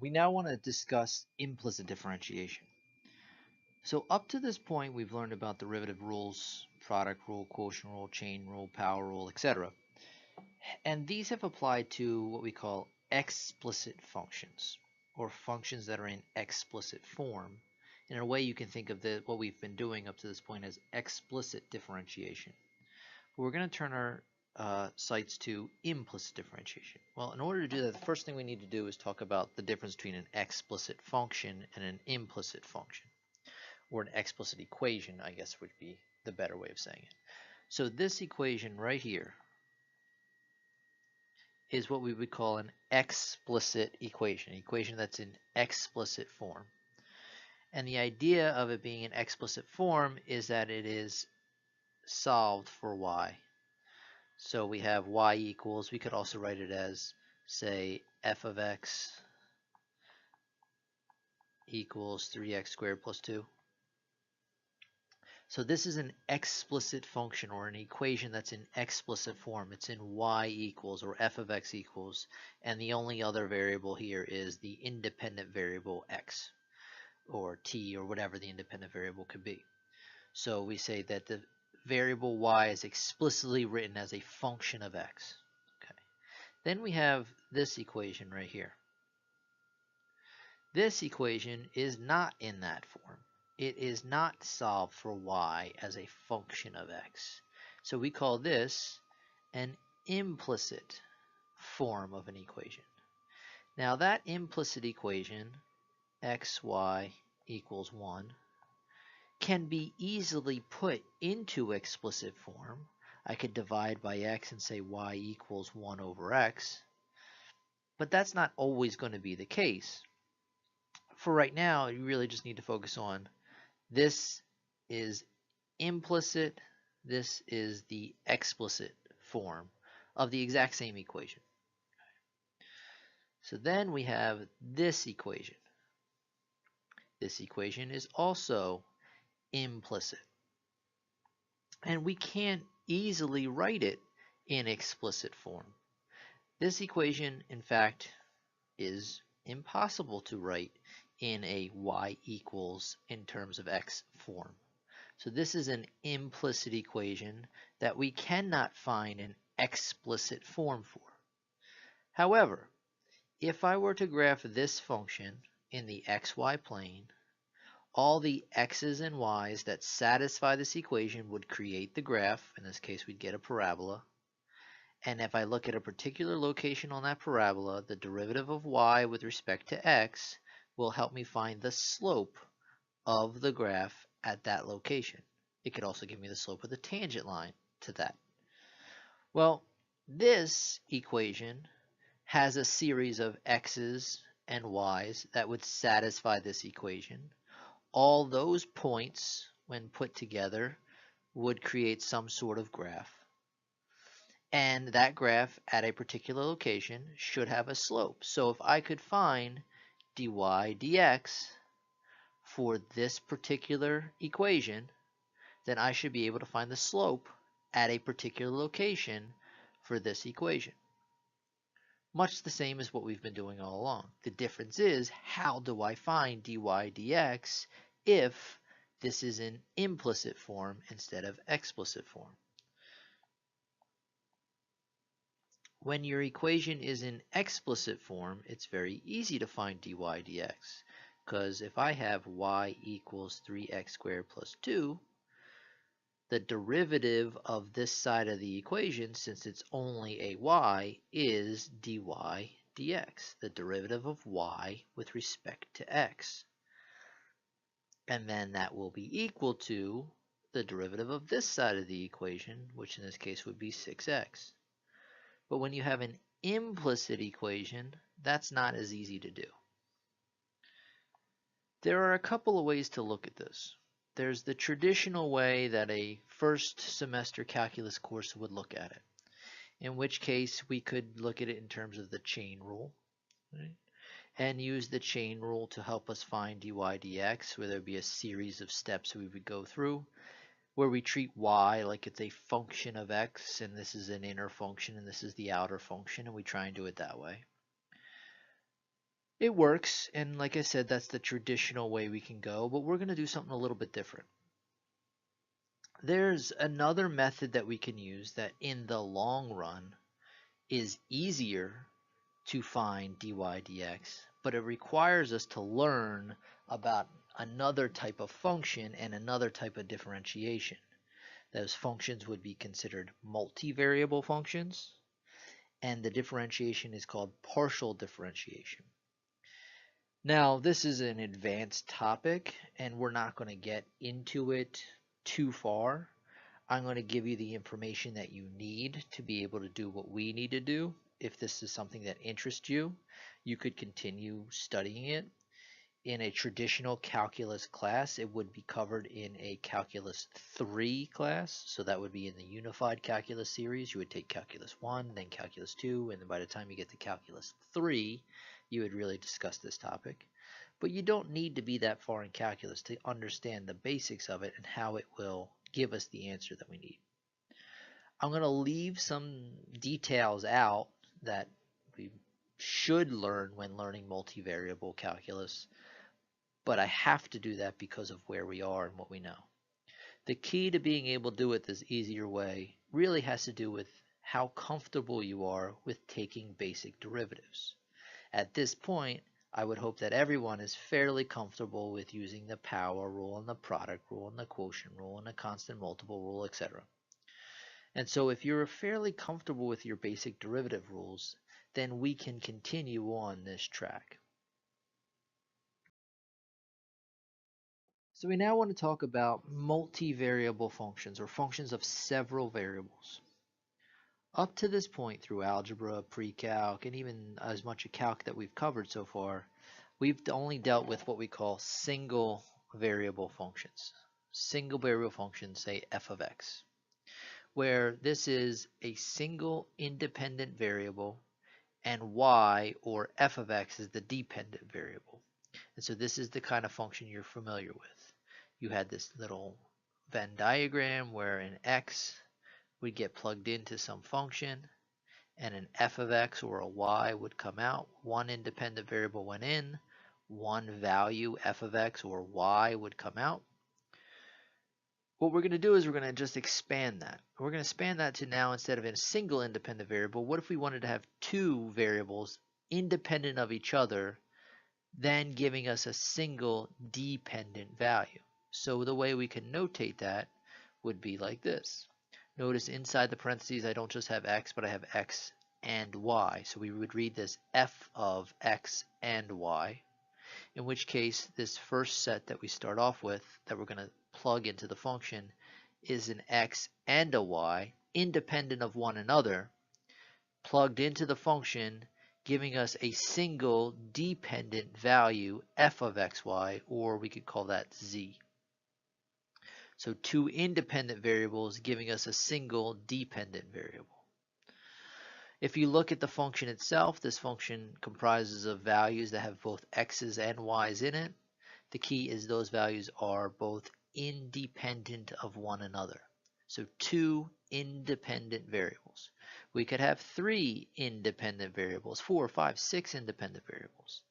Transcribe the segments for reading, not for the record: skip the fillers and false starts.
We now want to discuss implicit differentiation. So up to this point, we've learned about derivative rules, product rule, quotient rule, chain rule, power rule, etc. And these have applied to what we call explicit functions, or functions that are in explicit form. In a way, you can think of what we've been doing up to this point as explicit differentiation. But we're going to turn our sights to implicit differentiation. Well, in order to do that, the first thing we need to do is talk about the difference between an explicit function and an implicit function, or an explicit equation, I guess would be the better way of saying it. So this equation right here is what we would call an explicit equation, an equation that's in explicit form. And the idea of it being in explicit form is that it is solved for y. So we have y equals, we could also write it as, say, f of x equals 3x squared plus 2. So this is an explicit function, or an equation that's in explicit form. It's in y equals, or f of x equals, and the only other variable here is the independent variable x, or t, or whatever the independent variable could be. So we say that the variable y is explicitly written as a function of x. Okay. Then we have this equation right here. This equation is not in that form. It is not solved for y as a function of x. So we call this an implicit form of an equation. Now that implicit equation, xy equals 1, can be easily put into explicit form. I could divide by x and say y equals 1 over x, but that's not always going to be the case. For right now, you really just need to focus on this is implicit, this is the explicit form of the exact same equation. So then we have this equation. This equation is also implicit. And we can't easily write it in explicit form. This equation, in fact, is impossible to write in a y equals in terms of x form. So this is an implicit equation that we cannot find an explicit form for. However, if I were to graph this function in the xy plane, all the x's and y's that satisfy this equation would create the graph. In this case, we'd get a parabola. And if I look at a particular location on that parabola, the derivative of y with respect to x will help me find the slope of the graph at that location. It could also give me the slope of the tangent line to that. Well, this equation has a series of x's and y's that would satisfy this equation. All those points, when put together, would create some sort of graph. And that graph at a particular location should have a slope. So if I could find dy dx for this particular equation, then I should be able to find the slope at a particular location for this equation. Much the same as what we've been doing all along. The difference is, how do I find dy dx if this is in implicit form instead of explicit form? When your equation is in explicit form, it's very easy to find dy dx, because if I have y equals 3x squared plus 2, the derivative of this side of the equation, since it's only a y, is dy dx, the derivative of y with respect to x. And then that will be equal to the derivative of this side of the equation, which in this case would be 6x. But when you have an implicit equation, that's not as easy to do. There are a couple of ways to look at this. There's the traditional way that a first semester calculus course would look at it, in which case we could look at it in terms of the chain rule, right? And use the chain rule to help us find dy dx, where there would be a series of steps we would go through, where we treat y like it's a function of x, and this is an inner function and this is the outer function, and we try and do it that way. It works, and like I said, that's the traditional way we can go, but we're going to do something a little bit different. There's another method that we can use that in the long run is easier to find dy dx, but it requires us to learn about another type of function and another type of differentiation. Those functions would be considered multivariable functions, and the differentiation is called partial differentiation. Now, this is an advanced topic, and we're not going to get into it too far. I'm going to give you the information that you need to be able to do what we need to do. If this is something that interests you, you could continue studying it. In a traditional calculus class, it would be covered in a calculus 3 class. So that would be in the unified calculus series. You would take calculus 1, then calculus 2, and then by the time you get to calculus 3, you would really discuss this topic. But you don't need to be that far in calculus to understand the basics of it and how it will give us the answer that we need. I'm going to leave some details out that we should learn when learning multivariable calculus, but I have to do that because of where we are and what we know. The key to being able to do it this easier way really has to do with how comfortable you are with taking basic derivatives. At this point, I would hope that everyone is fairly comfortable with using the power rule and the product rule and the quotient rule and the constant multiple rule, etc. And so if you're fairly comfortable with your basic derivative rules, then we can continue on this track. So we now want to talk about multivariable functions, or functions of several variables. Up to this point through algebra, pre-calc, and even as much of calc that we've covered so far, we've only dealt with what we call single variable functions. Single variable functions, say f of x, where this is a single independent variable and y, or f of x, is the dependent variable. And so this is the kind of function you're familiar with. You had this little Venn diagram where an x would get plugged into some function, and an f of x or a y would come out. One independent variable went in, one value f of x or y would come out. What we're going to do is we're going to just expand that. We're going to expand that to now, instead of a single independent variable, what if we wanted to have two variables independent of each other, then giving us a single dependent value? So the way we can notate that would be like this. Notice inside the parentheses I don't just have x, but I have x and y. So we would read this f of x and y, in which case this first set that we start off with that we're going to plug into the function is an x and a y, independent of one another, plugged into the function, giving us a single dependent value f of xy, or we could call that z. So two independent variables giving us a single dependent variable. If you look at the function itself, this function comprises of values that have both x's and y's in it. The key is those values are both independent of one another. So two independent variables. We could have three independent variables, 4, 5, 6 independent variables.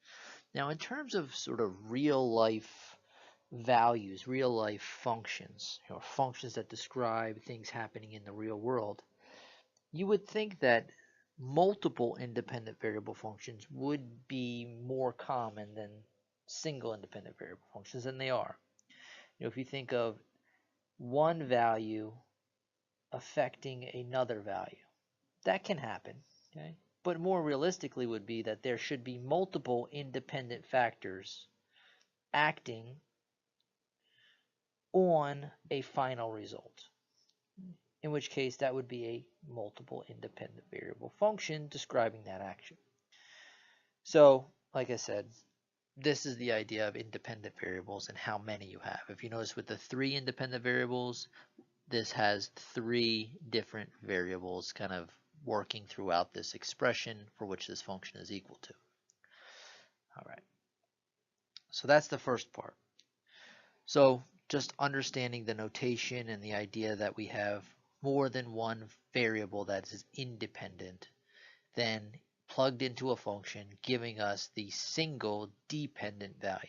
Now in terms of sort of real life values, real life functions, functions that describe things happening in the real world, you would think that multiple independent variable functions would be more common than single independent variable functions, and they are. If you think of one value affecting another value, that can happen, okay? But more realistically would be that there should be multiple independent factors acting on a final result, in which case that would be a multiple independent variable function describing that action. So, like I said, this is the idea of independent variables and how many you have. If you notice with the three independent variables, this has three different variables kind of working throughout this expression for which this function is equal to. All right. So that's the first part. So just understanding the notation and the idea that we have more than one variable that is independent, then plugged into a function, giving us the single dependent value.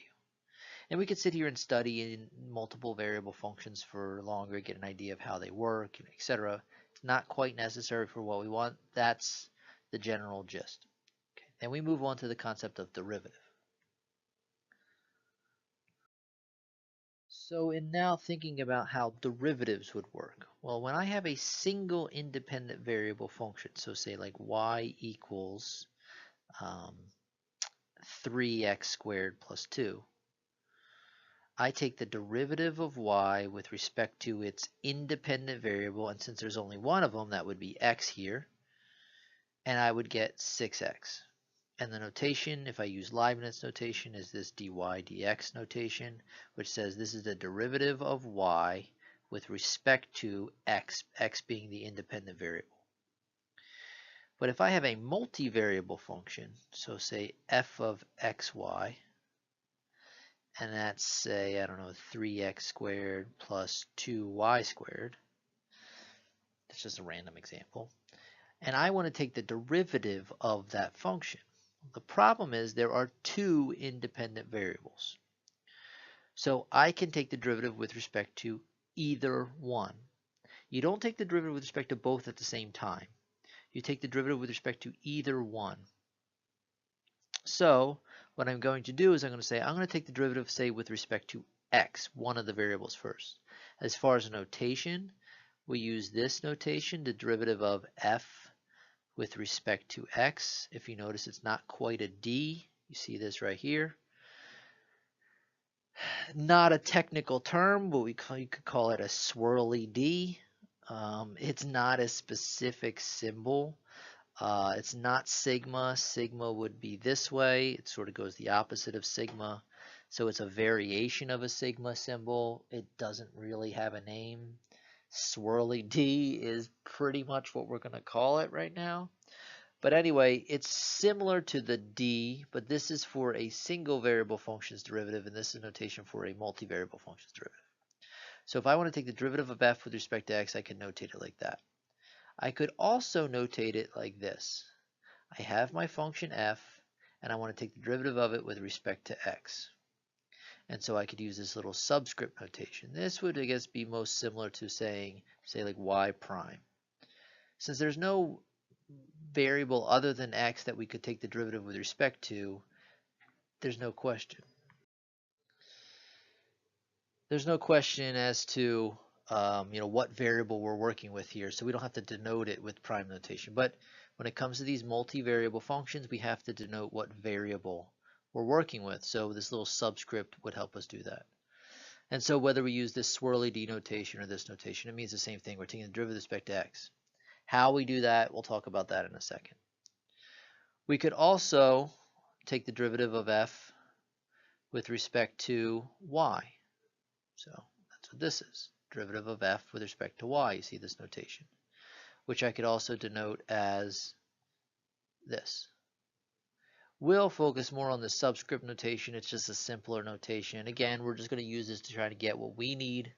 And we could sit here and study in multiple variable functions for longer, get an idea of how they work, etc. It's not quite necessary for what we want. That's the general gist. Okay. Then we move on to the concept of derivative. So in now thinking about how derivatives would work, well, when I have a single independent variable function, so say like y equals 3x squared plus 2, I take the derivative of y with respect to its independent variable, and since there's only one of them, that would be x here, and I would get 6x. And the notation, if I use Leibniz notation, is this dy dx notation, which says this is the derivative of y with respect to x, x being the independent variable. But if I have a multivariable function, so say f of xy, and that's say, I don't know, 3x squared plus 2y squared. That's just a random example. And I want to take the derivative of that function. The problem is there are two independent variables. So I can take the derivative with respect to either one. You don't take the derivative with respect to both at the same time. You take the derivative with respect to either one. So what I'm going to do is I'm going to say I'm going to take the derivative, say, with respect to x, one of the variables first. As far as notation, we use this notation, the derivative of f with respect to x. If you notice, it's not quite a d. You see this right here. Not a technical term, but you could call it a swirly d. It's not a specific symbol. It's not sigma. Sigma would be this way. It sort of goes the opposite of sigma. So it's a variation of a sigma symbol. It doesn't really have a name. Swirly D is pretty much what we're going to call it right now. But anyway, it's similar to the D, but this is for a single variable function's derivative, and this is notation for a multivariable function's derivative. So if I want to take the derivative of f with respect to x, I can notate it like that. I could also notate it like this. I have my function f, and I want to take the derivative of it with respect to x. And so I could use this little subscript notation. This would, I guess, be most similar to saying, say, like y prime. Since there's no variable other than x that we could take the derivative with respect to, there's no question. There's no question as to what variable we're working with here, so we don't have to denote it with prime notation. But when it comes to these multivariable functions, we have to denote what variable we're working with. So this little subscript would help us do that. And so whether we use this swirly d notation or this notation, it means the same thing. We're taking the derivative with respect to x. How we do that, we'll talk about that in a second. We could also take the derivative of f with respect to y. So that's what this is. Derivative of f with respect to y. You see this notation, which I could also denote as this. We'll focus more on the subscript notation. It's just a simpler notation. Again, we're just going to use this to try to get what we need.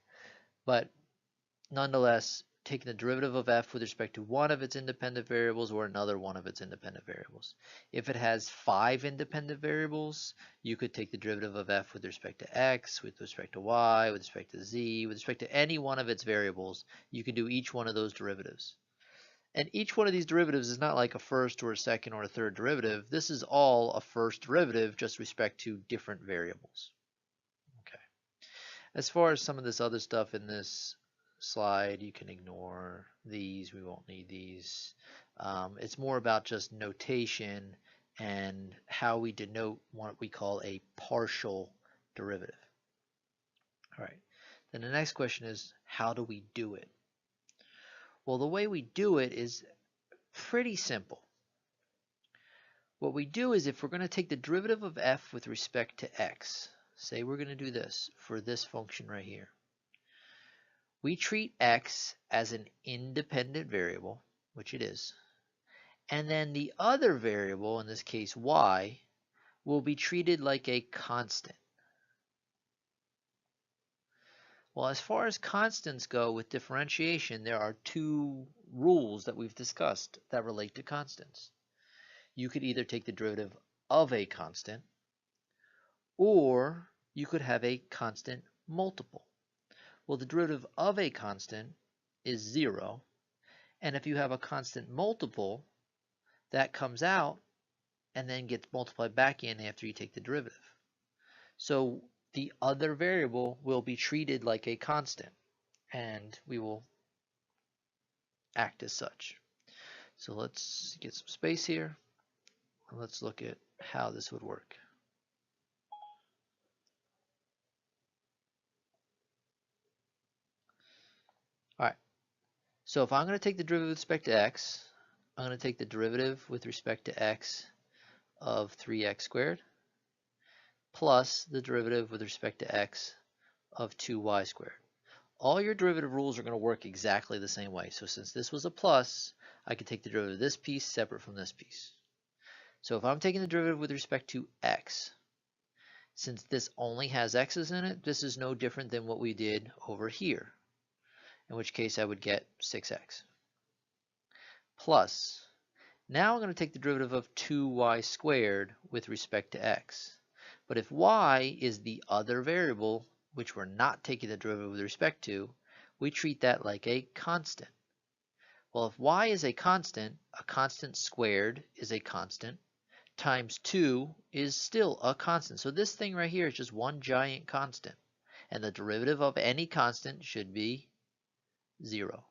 But nonetheless, taking the derivative of f with respect to one of its independent variables or another one of its independent variables. If it has 5 independent variables, you could take the derivative of f with respect to x, with respect to y, with respect to z, with respect to any one of its variables. You can do each one of those derivatives. And each one of these derivatives is not like a first or a second or a third derivative. This is all a first derivative, just respect to different variables. Okay. As far as some of this other stuff in this slide, you can ignore these. We won't need these. It's more about just notation and how we denote what we call a partial derivative. All right. Then the next question is, how do we do it? Well, the way we do it is pretty simple. What we do is if we're going to take the derivative of f with respect to x, say we're going to do this for this function right here. We treat x as an independent variable, which it is, and then the other variable, in this case y, will be treated like a constant. Well, as far as constants go with differentiation, there are two rules that we've discussed that relate to constants. You could either take the derivative of a constant, or you could have a constant multiple. Well, the derivative of a constant is 0, and if you have a constant multiple, that comes out and then gets multiplied back in after you take the derivative. So the other variable will be treated like a constant, and we will act as such. So let's get some space here. Let's look at how this would work. All right. So if I'm going to take the derivative with respect to x, I'm going to take the derivative with respect to x of 3x squared plus the derivative with respect to x of 2y squared. All your derivative rules are going to work exactly the same way. So since this was a plus, I can take the derivative of this piece separate from this piece. So if I'm taking the derivative with respect to x, since this only has x's in it, this is no different than what we did over here, in which case I would get 6x. Plus, now I'm going to take the derivative of 2y squared with respect to x. But if y is the other variable, which we're not taking the derivative with respect to, we treat that like a constant. Well, if y is a constant squared is a constant, times 2 is still a constant. So this thing right here is just one giant constant. And the derivative of any constant should be 0.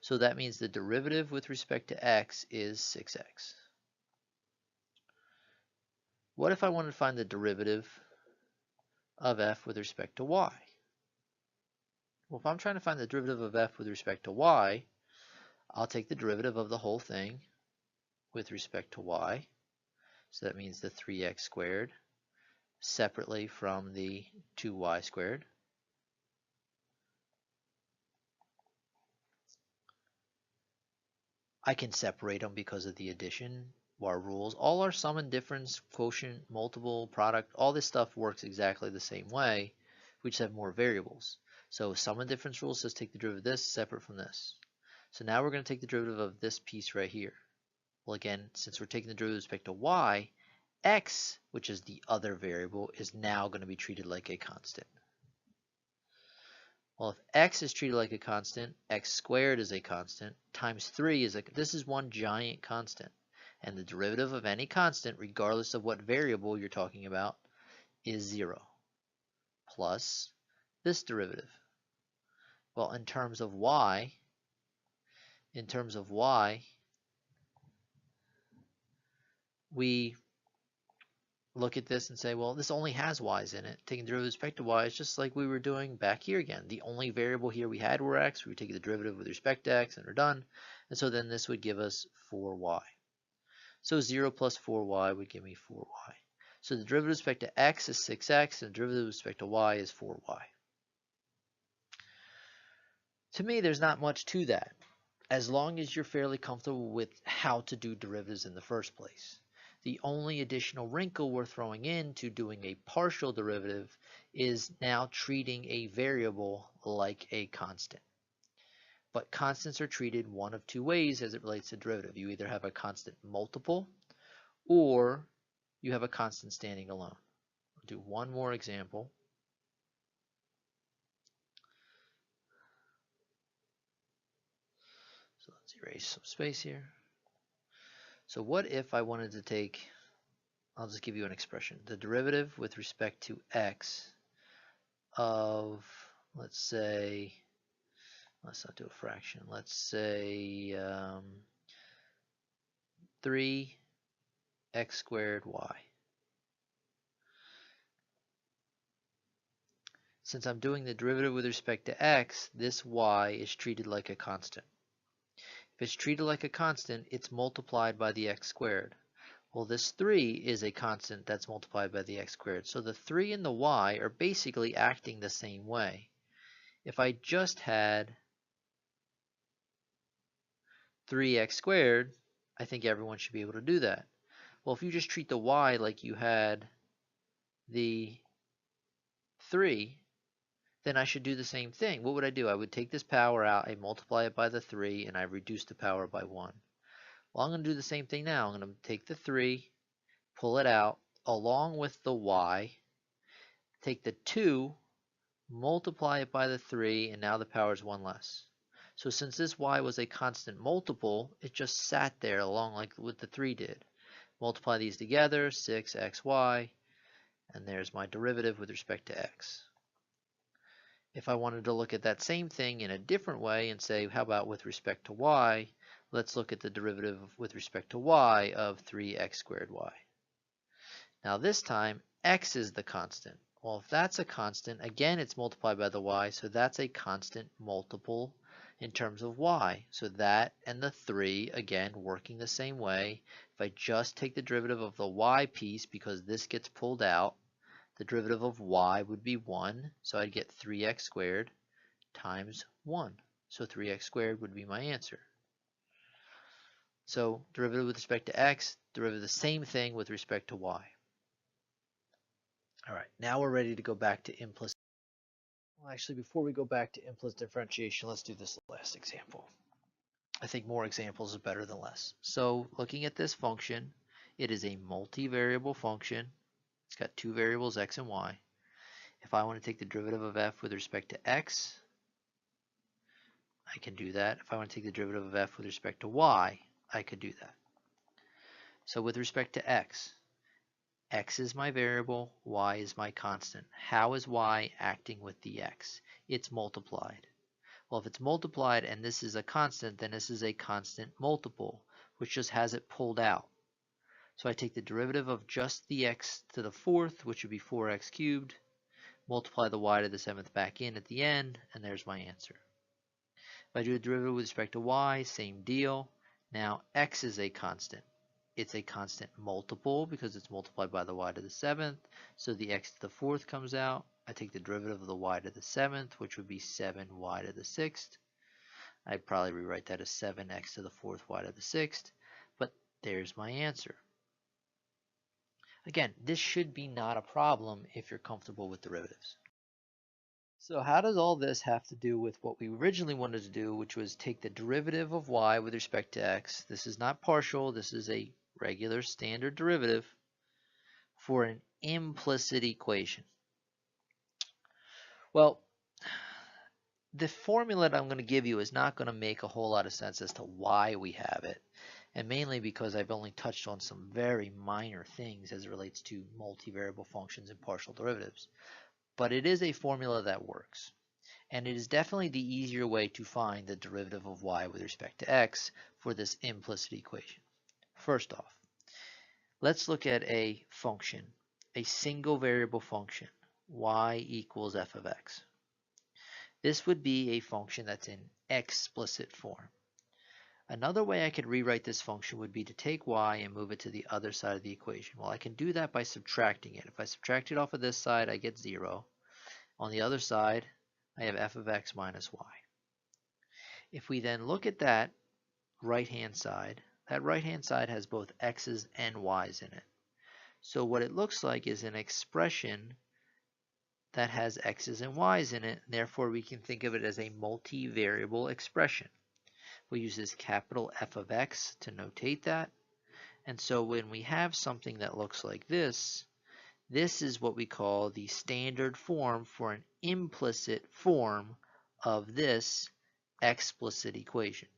So that means the derivative with respect to x is 6x. What if I wanted to find the derivative of f with respect to y? Well, if I'm trying to find the derivative of f with respect to y, I'll take the derivative of the whole thing with respect to y. So that means the 3x squared separately from the 2y squared. I can separate them because of the addition, our rules. All our sum and difference, quotient, multiple, product, all this stuff works exactly the same way. We just have more variables. So sum and difference rule says take the derivative of this separate from this. So now we're going to take the derivative of this piece right here. Well, again, since we're taking the derivative with respect to y, x, which is the other variable, is now going to be treated like a constant. Well, if x is treated like a constant, x squared is a constant, times 3 is this is one giant constant. And the derivative of any constant, regardless of what variable you're talking about, is 0. Plus this derivative. Well, in terms of y, we look at this and say, well, this only has y's in it. Taking the derivative with respect to y is just like we were doing back here again. The only variable here we had were x. We were taking the derivative with respect to x, and we're done. And so then this would give us 4y. So 0 plus 4y would give me 4y. So the derivative with respect to x is 6x, and the derivative with respect to y is 4y. To me, there's not much to that, as long as you're fairly comfortable with how to do derivatives in the first place. The only additional wrinkle we're throwing into doing a partial derivative is now treating a variable like a constant. But constants are treated one of two ways as it relates to derivative. You either have a constant multiple, or you have a constant standing alone. I'll do one more example. So let's erase some space here. So what if I wanted to take, I'll just give you an expression, the derivative with respect to x of, let's say, let's not do a fraction, let's say 3x squared y. Since I'm doing the derivative with respect to x, this y is treated like a constant. If it's treated like a constant, it's multiplied by the x squared. Well, this 3 is a constant that's multiplied by the x squared. So the 3 and the y are basically acting the same way. If I just had 3x squared, I think everyone should be able to do that. Well, if you just treat the y like you had the 3, then I should do the same thing. What would I do? I would take this power out, I multiply it by the 3, and I reduce the power by 1. Well, I'm going to do the same thing now. I'm going to take the 3, pull it out, along with the y, take the 2, multiply it by the 3, and now the power is 1 less. So since this y was a constant multiple, it just sat there along like what the 3 did. Multiply these together, 6xy, and there's my derivative with respect to x. If I wanted to look at that same thing in a different way and say, how about with respect to y, let's look at the derivative with respect to y of 3x squared y. Now this time, x is the constant. Well, if that's a constant, again, it's multiplied by the y, so that's a constant multiple in terms of y. So that and the 3, again, working the same way. If I just take the derivative of the y piece, because this gets pulled out, the derivative of y would be 1, so I'd get 3x squared times 1. So 3x squared would be my answer. So derivative with respect to x, derivative the same thing with respect to y. All right, now we're ready to go back to implicit. Well, actually, before we go back to implicit differentiation, let's do this last example. I think more examples is better than less. So looking at this function, it is a multivariable function. It's got 2 variables, x and y. If I want to take the derivative of f with respect to x, I can do that. If I want to take the derivative of f with respect to y, I could do that. So with respect to x is my variable, y is my constant. How is y acting with the x? It's multiplied. Well, if it's multiplied and this is a constant, then this is a constant multiple, which just has it pulled out. So I take the derivative of just the x to the 4th, which would be 4x cubed, multiply the y to the 7th back in at the end, and there's my answer. If I do a derivative with respect to y, same deal. Now x is a constant. It's a constant multiple because it's multiplied by the y to the 7th, so the x to the 4th comes out. I take the derivative of the y to the 7th, which would be 7y to the 6th. I'd probably rewrite that as 7x to the 4th y to the 6th, but there's my answer. Again, this should be not a problem if you're comfortable with derivatives. So how does all this have to do with what we originally wanted to do, which was take the derivative of y with respect to x? This is not partial, this is a regular standard derivative for an implicit equation. Well, the formula that I'm going to give you is not going to make a whole lot of sense as to why we have it, and mainly because I've only touched on some very minor things as it relates to multivariable functions and partial derivatives. But it is a formula that works, and it is definitely the easier way to find the derivative of y with respect to x for this implicit equation. First off, let's look at a function, a single variable function, y equals f of x. This would be a function that's in explicit form. Another way I could rewrite this function would be to take y and move it to the other side of the equation. Well, I can do that by subtracting it. If I subtract it off of this side, I get 0. On the other side, I have f of x minus y. If we then look at that right-hand side, that right-hand side has both x's and y's in it. So what it looks like is an expression that has x's and y's in it, and therefore we can think of it as a multivariable expression. We use this capital F of x to notate that. And so when we have something that looks like this is what we call the standard form for an implicit form of this explicit equation.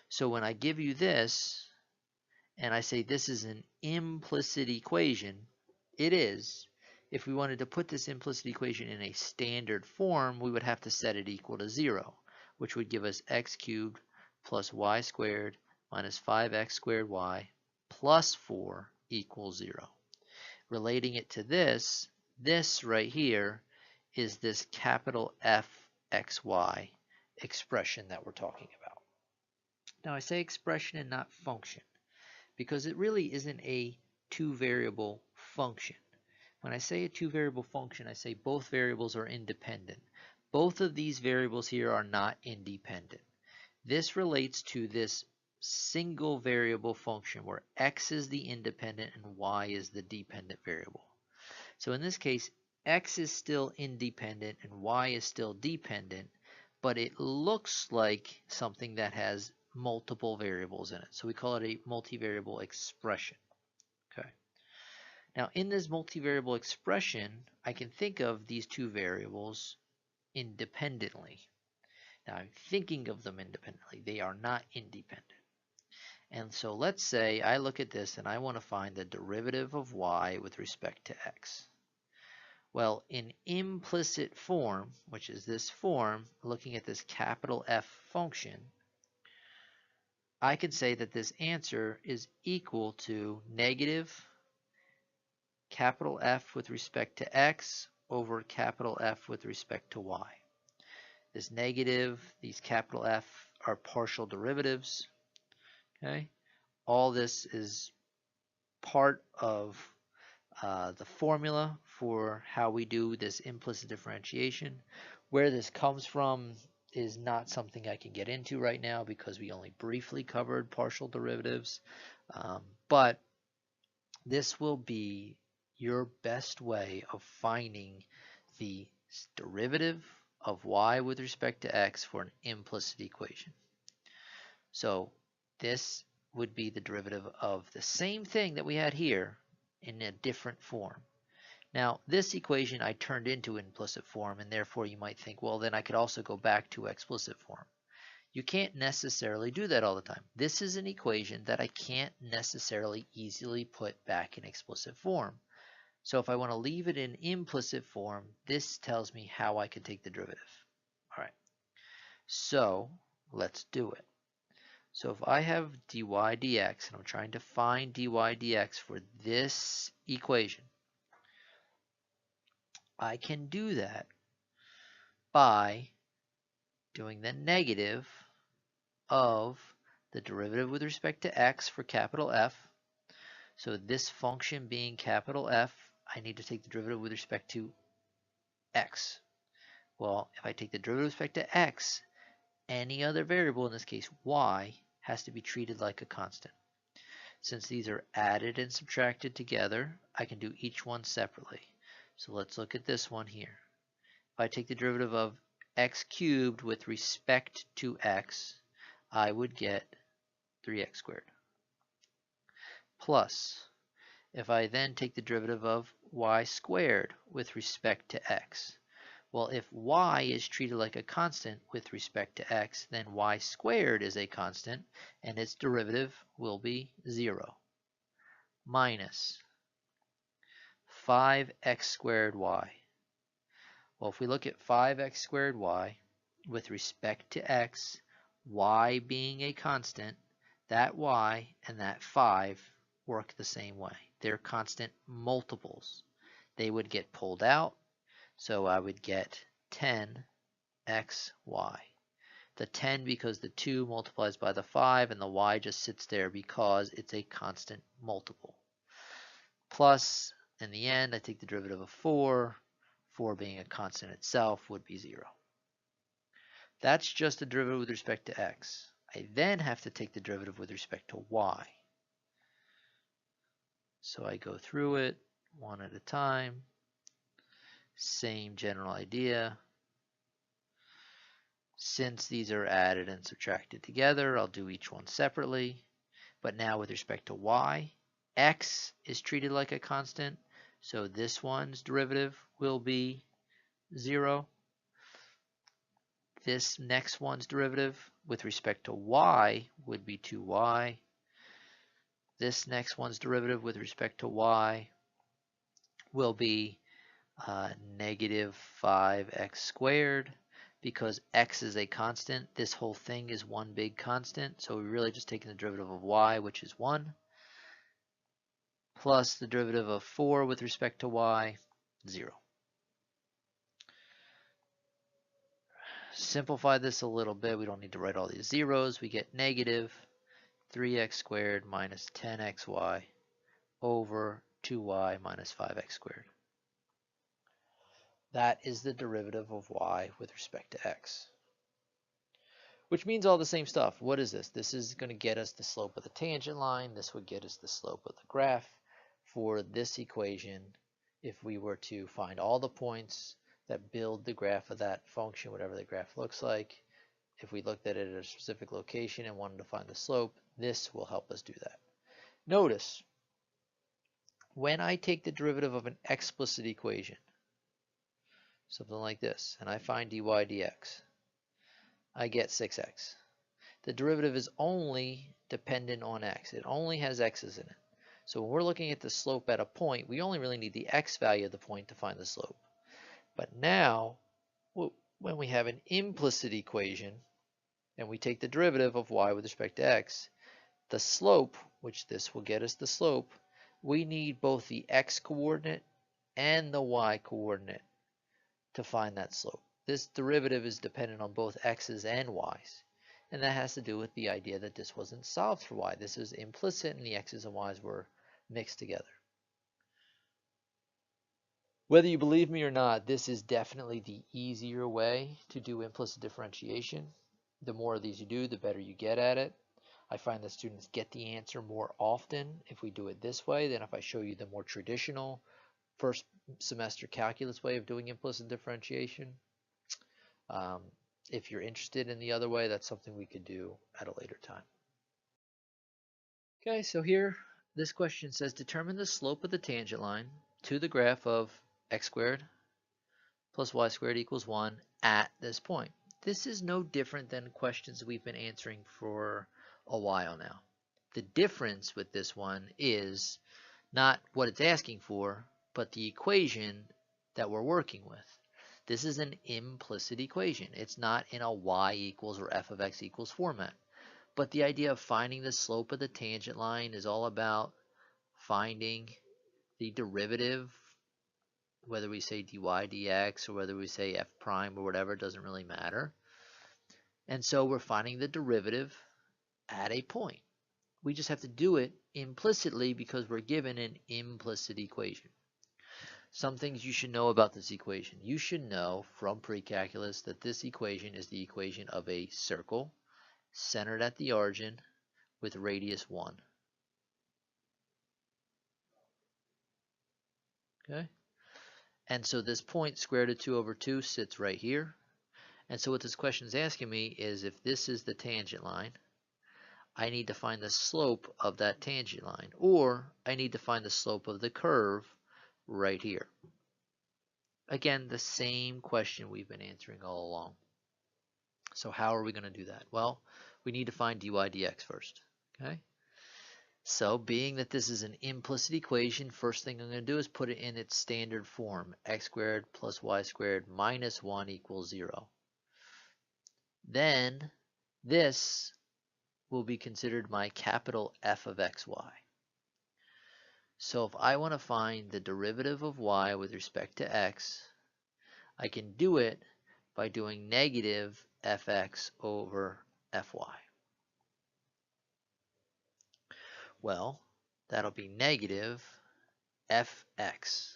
So when I give you this, and I say this is an implicit equation, it is. If we wanted to put this implicit equation in a standard form, we would have to set it equal to 0, which would give us x cubed plus y squared minus 5x squared y plus 4 equals 0. Relating it to this right here is this capital fxy expression that we're talking about. Now I say expression and not function because it really isn't a two-variable function. When I say a two-variable function, I say both variables are independent. Both of these variables here are not independent. This relates to this single variable function where x is the independent and y is the dependent variable. So in this case, x is still independent and y is still dependent, but it looks like something that has multiple variables in it. So we call it a multivariable expression. Okay. Now in this multivariable expression, I can think of these two variables independently. Now I'm thinking of them independently. They are not independent. And so let's say I look at this and I want to find the derivative of y with respect to x. Well, in implicit form, which is this form, looking at this capital F function, I can say that this answer is equal to negative capital F with respect to x over capital F with respect to y. This negative, these capital F are partial derivatives. Okay, all this is part of the formula for how we do this implicit differentiation. Where this comes from is not something I can get into right now because we only briefly covered partial derivatives. But this will be your best way of finding the derivative of y with respect to x for an implicit equation. So this would be the derivative of the same thing that we had here in a different form. Now this equation I turned into implicit form, and therefore you might think, well, then I could also go back to explicit form. You can't necessarily do that all the time. This is an equation that I can't necessarily easily put back in explicit form. So if I want to leave it in implicit form, this tells me how I can take the derivative. All right, so let's do it. So if I have dy dx, and I'm trying to find dy dx for this equation, I can do that by doing the negative of the derivative with respect to x for capital F. So this function being capital F, I need to take the derivative with respect to x. Well, if I take the derivative with respect to x, any other variable, in this case y, has to be treated like a constant. Since these are added and subtracted together, I can do each one separately. So let's look at this one here. If I take the derivative of x cubed with respect to x, I would get 3x squared. Plus, if I then take the derivative of y squared with respect to x, well, if y is treated like a constant with respect to x, then y squared is a constant, and its derivative will be 0. Minus 5x squared y. Well, if we look at 5x squared y with respect to x, y being a constant, that y and that 5 work the same way. They're constant multiples. They would get pulled out, so I would get 10xy. The 10 because the 2 multiplies by the 5, and the y just sits there because it's a constant multiple. Plus, in the end, I take the derivative of 4. 4 being a constant itself would be 0. That's just the derivative with respect to x. I then have to take the derivative with respect to y. So I go through it one at a time. Same general idea. Since these are added and subtracted together, I'll do each one separately. But now with respect to y, x is treated like a constant, so this one's derivative will be 0. This next one's derivative with respect to y would be 2y. This next one's derivative with respect to y will be negative 5x squared. Because x is a constant, this whole thing is one big constant, so we're really just taking the derivative of y, which is 1, plus the derivative of 4 with respect to y, 0. Simplify this a little bit. We don't need to write all these zeros. We get negative 3x squared minus 10xy over 2y minus 5x squared. That is the derivative of y with respect to x. Which means all the same stuff. What is this? This is going to get us the slope of the tangent line. This would get us the slope of the graph for this equation if we were to find all the points that build the graph of that function, whatever the graph looks like. if we looked at it at a specific location and wanted to find the slope, this will help us do that. Notice, when I take the derivative of an explicit equation, something like this, and I find dy dx, I get 6x. The derivative is only dependent on x. It only has x's in it. So when we're looking at the slope at a point, we only really need the x value of the point to find the slope. But now, when we have an implicit equation, and we take the derivative of y with respect to x, the slope, which this will get us the slope, we need both the x coordinate and the y coordinate to find that slope. This derivative is dependent on both x's and y's. And that has to do with the idea that this wasn't solved for y. This is implicit and the x's and y's were mixed together. Whether you believe me or not, this is definitely the easier way to do implicit differentiation. The more of these you do, the better you get at it. I find that students get the answer more often if we do it this way than if I show you the more traditional first semester calculus way of doing implicit differentiation. If you're interested in the other way, that's something we could do at a later time. Okay, so here this question says determine the slope of the tangent line to the graph of x squared plus y squared equals 1 at this point. This is no different than questions we've been answering for a while now. The difference with this one is not what it's asking for, but the equation that we're working with. This is an implicit equation. It's not in a y equals or f of x equals format. But the idea of finding the slope of the tangent line is all about finding the derivative, whether we say dy dx or whether we say f prime or whatever, it doesn't really matter. And so we're finding the derivative at a point. We just have to do it implicitly because we're given an implicit equation. Some things you should know about this equation. You should know from pre-calculus that this equation is the equation of a circle centered at the origin with radius 1. Okay? And so this point, square root of 2 over 2, sits right here. And so what this question is asking me is if this is the tangent line, I need to find the slope of that tangent line, or I need to find the slope of the curve right here. Again, the same question we've been answering all along. So how are we going to do that? Well, we need to find dy dx first. Okay? So being that this is an implicit equation, first thing I'm going to do is put it in its standard form. X squared plus y squared minus 1 equals 0. Then this will be considered my capital F of xy. So if I want to find the derivative of y with respect to x, I can do it by doing negative fx over fy. Well, that'll be negative fx,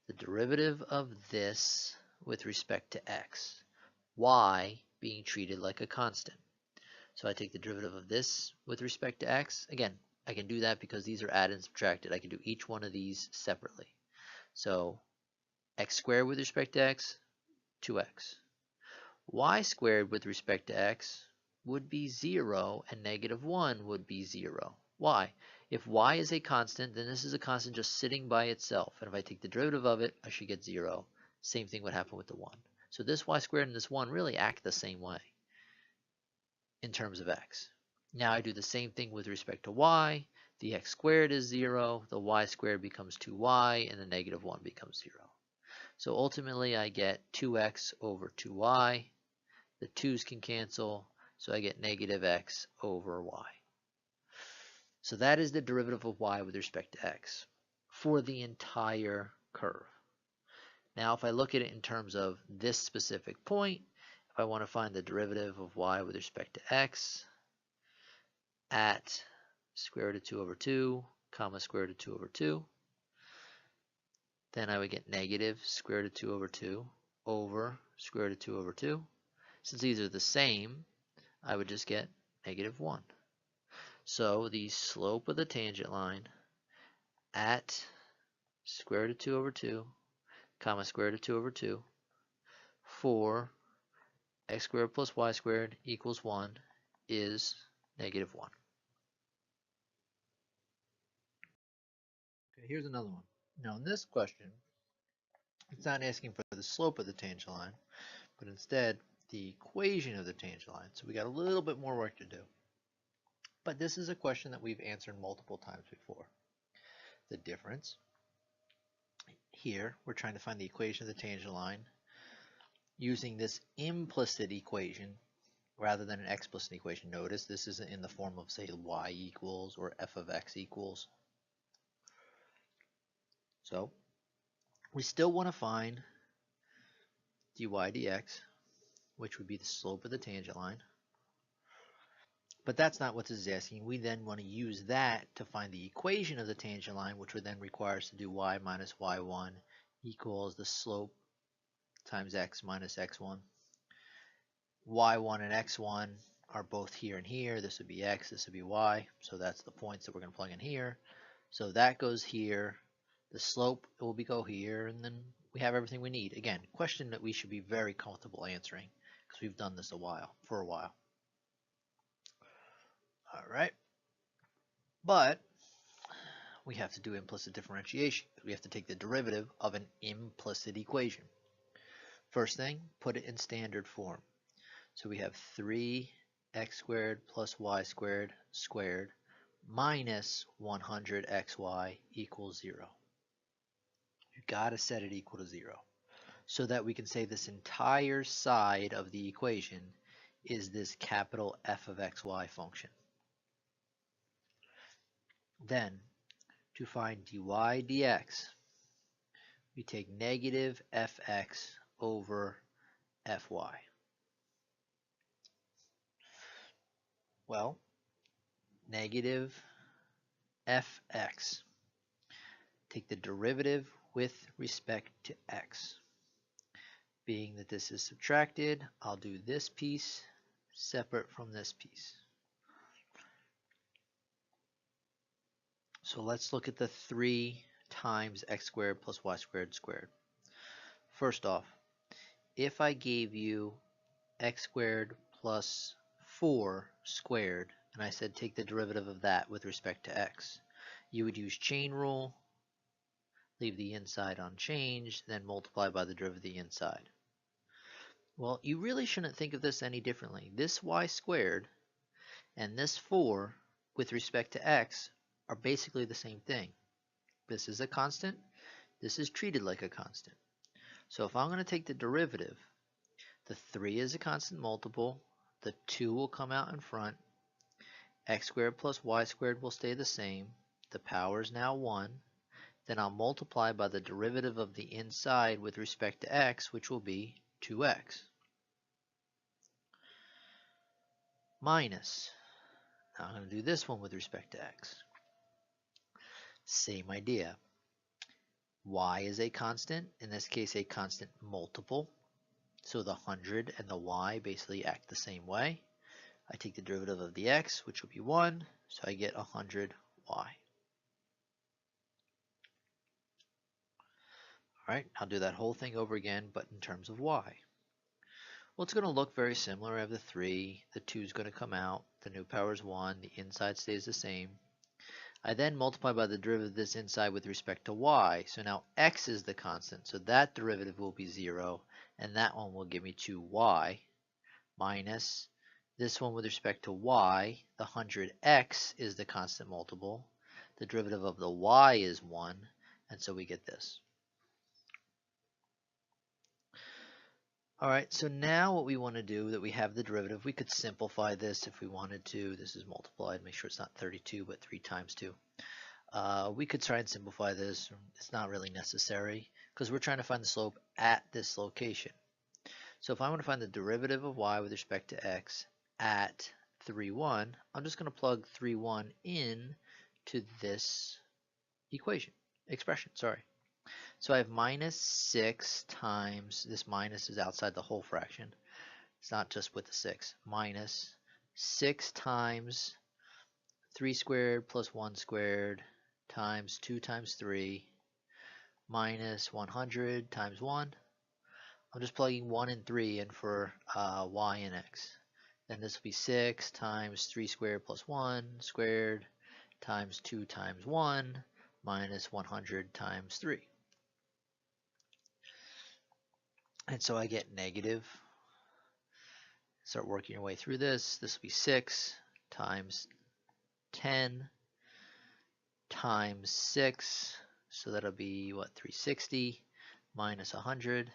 the derivative of this with respect to x, y being treated like a constant. So I take the derivative of this with respect to x. Again, I can do that because these are added and subtracted. I can do each one of these separately. So x squared with respect to x, 2x. Y squared with respect to x would be 0 and negative 1 would be 0. Why? If y is a constant, then this is a constant just sitting by itself. And if I take the derivative of it, I should get 0. Same thing would happen with the 1. So this y squared and this 1 really act the same way in terms of x. Now I do the same thing with respect to y. The x squared is 0, the y squared becomes 2y, and the negative 1 becomes 0. So ultimately I get 2x over 2y. The 2's can cancel, so I get negative x over y. So that is the derivative of y with respect to x for the entire curve. Now if I look at it in terms of this specific point, if I want to find the derivative of y with respect to x at square root of 2 over 2, comma square root of 2 over 2, then I would get negative square root of 2 over 2 over square root of 2 over 2. Since these are the same, I would just get negative 1. So the slope of the tangent line at square root of 2 over 2, comma square root of 2 over 2 for x squared plus y squared equals 1 is negative 1. Okay, here's another one. Now in this question, it's not asking for the slope of the tangent line, but instead the equation of the tangent line. So we got a little bit more work to do. But this is a question that we've answered multiple times before. The difference here, we're trying to find the equation of the tangent line using this implicit equation rather than an explicit equation. Notice this isn't in the form of, say, y equals or f of x equals. So we still want to find dy dx, which would be the slope of the tangent line. But that's not what this is asking. We then want to use that to find the equation of the tangent line, which would then require us to do y minus y1 equals the slope times x minus x1. y1 and x1 are both here and here. This would be x, this would be y. So that's the points that we're going to plug in here. So that goes here. The slope will go here, and then we have everything we need. Again, question that we should be very comfortable answering because we've done this for a while. All right. But we have to do implicit differentiation. We have to take the derivative of an implicit equation. First thing, put it in standard form. So we have 3x squared plus y squared squared minus 100xy equals 0. You've got to set it equal to 0 so that we can say this entire side of the equation is this capital F of xy function. Then, to find dy dx, we take negative fx over fy. Well, negative fx. Take the derivative with respect to x. Being that this is subtracted, I'll do this piece separate from this piece. So let's look at the 3 times x squared plus y squared squared. First off, if I gave you x squared plus 4 squared, and I said take the derivative of that with respect to x, you would use chain rule, leave the inside unchanged, then multiply by the derivative of the inside. Well, you really shouldn't think of this any differently. This y squared and this 4 with respect to x are basically the same thing. This is a constant. This is treated like a constant. So if I'm going to take the derivative, the 3 is a constant multiple. The 2 will come out in front. X squared plus y squared will stay the same. The power is now 1. Then I'll multiply by the derivative of the inside with respect to x, which will be 2x. Minus. Now I'm going to do this one with respect to x. Same idea. Y is a constant, in this case a constant multiple. So the 100 and the y basically act the same way. I take the derivative of the x, which will be 1, so I get 100y. Alright, I'll do that whole thing over again, but in terms of y. Well, it's going to look very similar. I have the 3, the 2 is going to come out, the new power is 1, the inside stays the same. I then multiply by the derivative of this inside with respect to y. So now x is the constant, so that derivative will be 0, and that one will give me 2y, minus this one with respect to y, the 100x is the constant multiple. The derivative of the y is 1, and so we get this. Alright, so now what we want to do, that we have the derivative, we could simplify this if we wanted to. This is multiplied, make sure it's not 32, but 3 times 2. We could try and simplify this. It's not really necessary, because we're trying to find the slope at this location. So if I want to find the derivative of y with respect to x at 3, 1, I'm just going to plug 3, 1 in to this expression. So I have minus 6 times, this minus is outside the whole fraction. It's not just with the 6. Minus 6 times 3 squared plus 1 squared times 2 times 3 minus 100 times 1. I'm just plugging 1 and 3 in for y and x. Then this will be 6 times 3 squared plus 1 squared times 2 times 1 minus 100 times 3. And so I get negative. Start working your way through this. This will be 6 times 10 times 6. So that'll be what, 360 minus 100.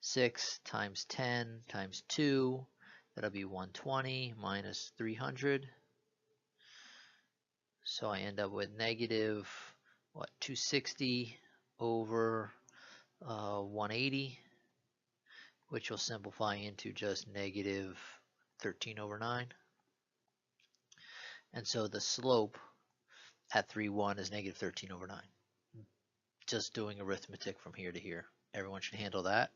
6 times 10 times 2. That'll be 120 minus 300. So I end up with negative, what, 260 over 180, which will simplify into just negative 13 over 9. And so the slope at 3, 1 is negative 13 over 9. Just doing arithmetic from here to here. Everyone should handle that.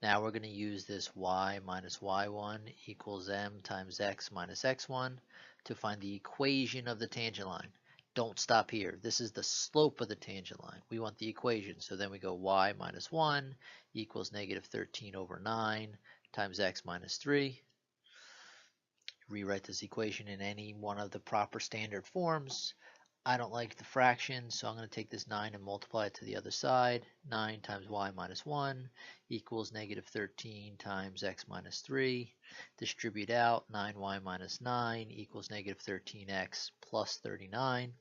Now we're going to use this y minus y1 equals m times x minus x1 to find the equation of the tangent line. Don't stop here. This is the slope of the tangent line. We want the equation. So then we go y minus 1 equals negative 13 over 9 times x minus 3. Rewrite this equation in any one of the proper standard forms. I don't like the fraction, so I'm going to take this 9 and multiply it to the other side. 9 times y minus 1 equals negative 13 times x minus 3. Distribute out, 9y minus 9 equals negative 13x plus 39.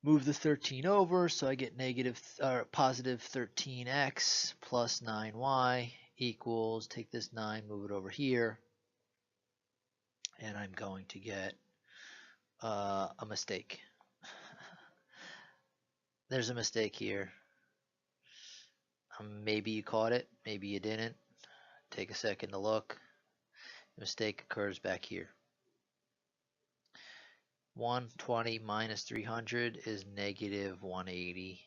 Move the 13 over, so I get positive 13x plus 9y equals, take this 9, move it over here, and I'm going to get a mistake. There's a mistake here. Maybe you caught it, maybe you didn't. Take a second to look. The mistake occurs back here. 120 minus 300 is negative 180.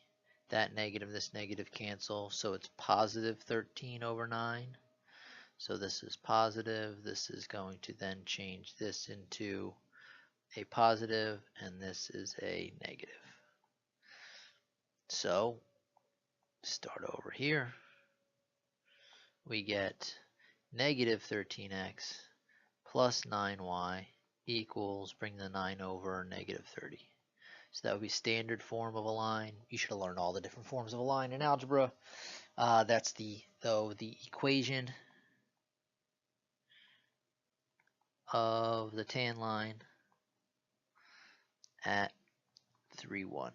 That negative, this negative cancel, so it's positive 13 over 9. So this is positive. This is going to then change this into a positive, and this is a negative. So start over here. We get negative 13x plus 9y equals, bring the 9 over, negative 30. So that would be standard form of a line. You should have learned all the different forms of a line in algebra. That's the equation of the tan line at 3, 1.